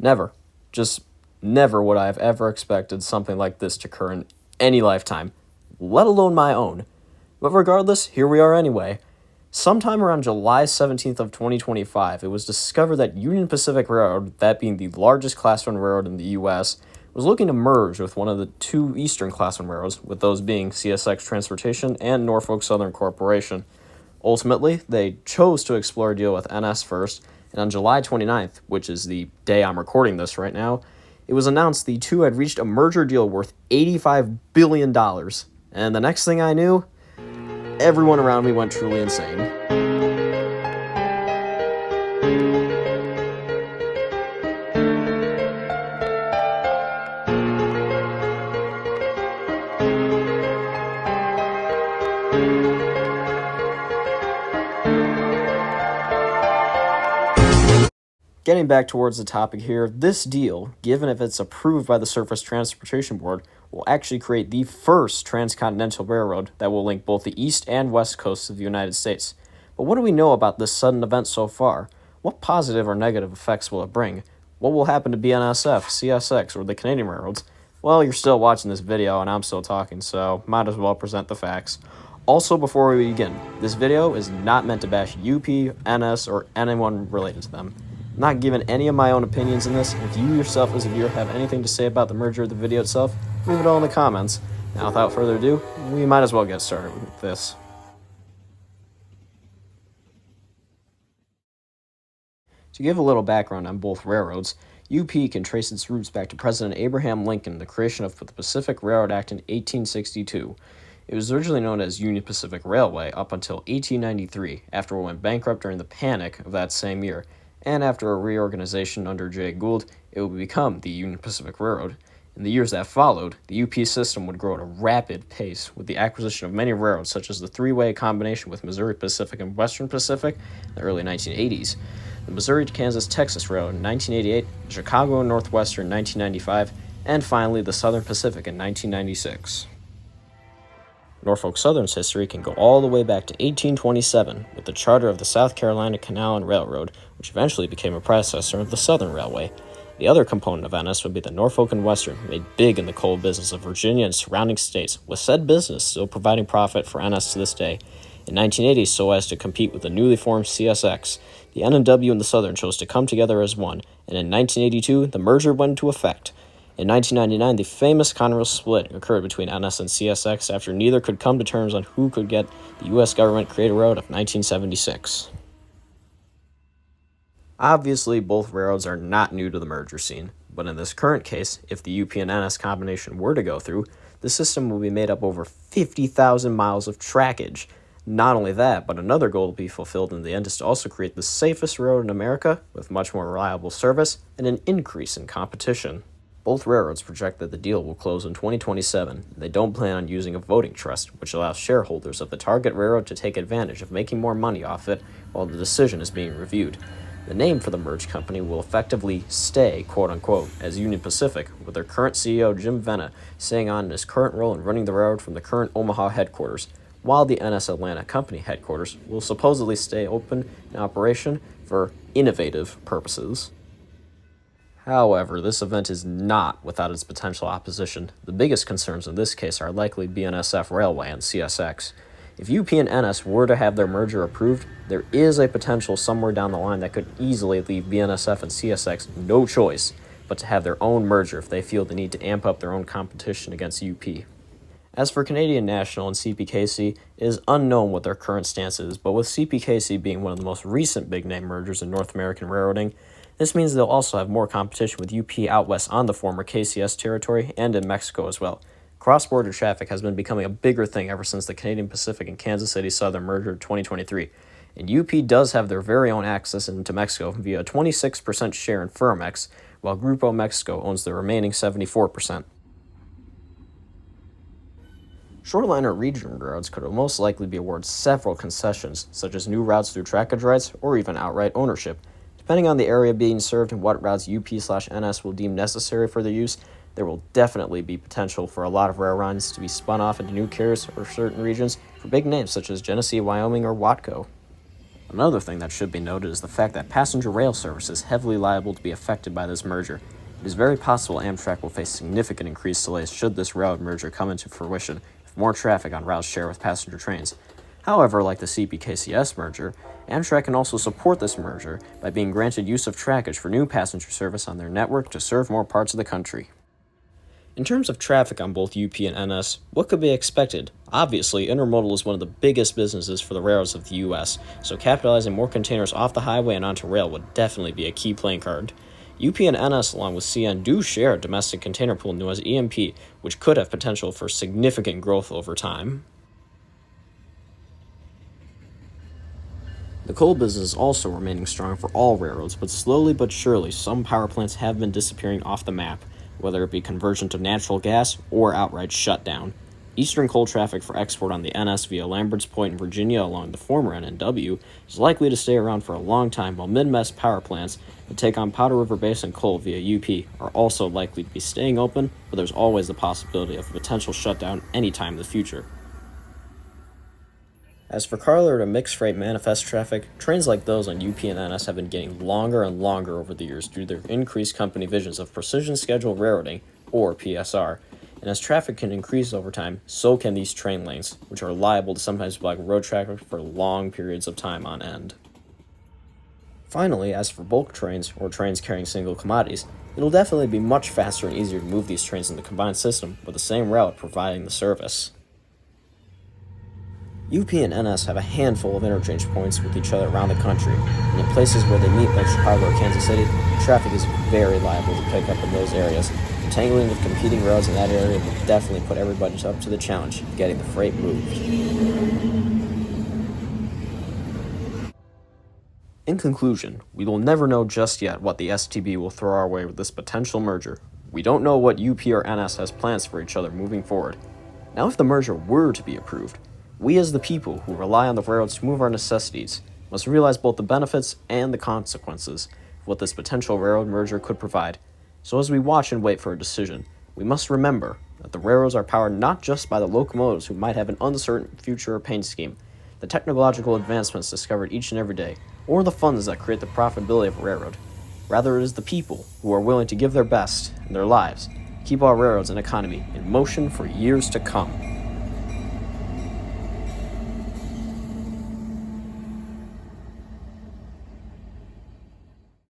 Never, just never would I have ever expected something like this to occur in any lifetime, let alone my own. But regardless, here we are anyway. Sometime around July 17th of 2025, it was discovered that Union Pacific Railroad, that being the largest Class 1 railroad in the U.S., was looking to merge with one of the two Eastern Class 1 railroads, with those being CSX Transportation and Norfolk Southern Corporation. Ultimately, they chose to explore a deal with NS first, and on July 29th, which is the day I'm recording this right now, it was announced the two had reached a merger deal worth $85 billion. And the next thing I knew, everyone around me went truly insane. Getting back towards the topic here, this deal, given if it's approved by the Surface Transportation Board, will actually create the first transcontinental railroad that will link both the east and west coasts of the United States. But what do we know about this sudden event so far? What positive or negative effects will it bring? What will happen to BNSF, CSX, or the Canadian railroads? Well, you're still watching this video and I'm still talking, so might as well present the facts. Also, before we begin, this video is not meant to bash UP, NS, or anyone related to them. I'm not giving any of my own opinions in this. If you yourself as a viewer have anything to say about the merger of the video itself, leave it all in the comments. Now, without further ado, we might as well get started with this. To give a little background on both railroads, UP can trace its roots back to President Abraham Lincoln, the creation of the Pacific Railroad Act in 1862. It was originally known as Union Pacific Railway up until 1893, after it went bankrupt during the Panic of that same year, and after a reorganization under Jay Gould, it would become the Union Pacific Railroad. In the years that followed, the UP system would grow at a rapid pace with the acquisition of many railroads, such as the three-way combination with Missouri Pacific and Western Pacific in the early 1980s, the Missouri-Kansas-Texas Railroad in 1988, the Chicago and Northwestern in 1995, and finally the Southern Pacific in 1996. Norfolk Southern's history can go all the way back to 1827 with the charter of the South Carolina Canal and Railroad, which eventually became a predecessor of the Southern Railway. The other component of NS would be the Norfolk and Western, made big in the coal business of Virginia and surrounding states, with said business still providing profit for NS to this day. In 1980, so as to compete with the newly formed CSX, the N&W and the Southern chose to come together as one, and in 1982, the merger went into effect. In 1999, the famous Conrail split occurred between NS and CSX after neither could come to terms on who could get the U.S. government create a road of 1976. Obviously, both railroads are not new to the merger scene, but in this current case, if the UP and NS combination were to go through, the system will be made up over 50,000 miles of trackage. Not only that, but another goal to be fulfilled in the end is to also create the safest railroad in America with much more reliable service and an increase in competition. Both railroads project that the deal will close in 2027, and they don't plan on using a voting trust, which allows shareholders of the target railroad to take advantage of making more money off it while the decision is being reviewed. The name for the merged company will effectively stay, quote-unquote, as Union Pacific, with their current CEO Jim Vena staying on in his current role in running the railroad from the current Omaha headquarters, while the NS Atlanta Company headquarters will supposedly stay open in operation for innovative purposes. However, this event is not without its potential opposition. The biggest concerns in this case are likely BNSF Railway and CSX. If UP and NS were to have their merger approved, there is a potential somewhere down the line that could easily leave BNSF and CSX no choice but to have their own merger if they feel the need to amp up their own competition against UP. As for Canadian National and CPKC, it is unknown what their current stance is, but with CPKC being one of the most recent big-name mergers in North American railroading, this means they'll also have more competition with UP out west on the former KCS territory and in Mexico as well. Cross-border traffic has been becoming a bigger thing ever since the Canadian Pacific and Kansas City Southern merger in 2023, and UP does have their very own access into Mexico via a 26% share in Ferromex, while Grupo Mexico owns the remaining 74%. Shoreline or regional railroads could most likely be awarded several concessions, such as new routes through trackage rights or even outright ownership. Depending on the area being served and what routes UP/NS will deem necessary for their use, there will definitely be potential for a lot of rail lines to be spun off into new carriers or certain regions for big names such as Genesee, Wyoming, or Watco. Another thing that should be noted is the fact that passenger rail service is heavily liable to be affected by this merger. It is very possible Amtrak will face significant increased delays should this railroad merger come into fruition, with more traffic on routes shared with passenger trains. However, like the CPKCS merger, Amtrak can also support this merger by being granted use of trackage for new passenger service on their network to serve more parts of the country. In terms of traffic on both UP and NS, what could be expected? Obviously, intermodal is one of the biggest businesses for the railroads of the U.S., so capitalizing more containers off the highway and onto rail would definitely be a key playing card. UP and NS, along with CN, do share a domestic container pool known as EMP, which could have potential for significant growth over time. The coal business is also remaining strong for all railroads, but slowly but surely some power plants have been disappearing off the map, whether it be conversion to natural gas or outright shutdown. Eastern coal traffic for export on the NS via Lambert's Point in Virginia along the former NNW is likely to stay around for a long time, while Midwest power plants that take on Powder River Basin coal via UP are also likely to be staying open, but there's always the possibility of a potential shutdown anytime in the future. As for carload and mixed freight manifest traffic, trains like those on UP and NS have been getting longer and longer over the years due to their increased company visions of precision scheduled railroading, or PSR. And as traffic can increase over time, so can these train lengths, which are liable to sometimes block road traffic for long periods of time on end. Finally, as for bulk trains, or trains carrying single commodities, it'll definitely be much faster and easier to move these trains in the combined system with the same route providing the service. UP and NS have a handful of interchange points with each other around the country, and in places where they meet like Chicago or Kansas City, traffic is very liable to pick up in those areas. Entangling with competing roads in that area will definitely put everybody up to the challenge of getting the freight moved. In conclusion, we will never know just yet what the STB will throw our way with this potential merger. We don't know what UP or NS has plans for each other moving forward. Now, if the merger were to be approved, we as the people who rely on the railroads to move our necessities must realize both the benefits and the consequences of what this potential railroad merger could provide. So as we watch and wait for a decision, we must remember that the railroads are powered not just by the locomotives who might have an uncertain future or paint scheme, the technological advancements discovered each and every day, or the funds that create the profitability of a railroad. Rather, it is the people who are willing to give their best in their lives, keep our railroads and economy in motion for years to come.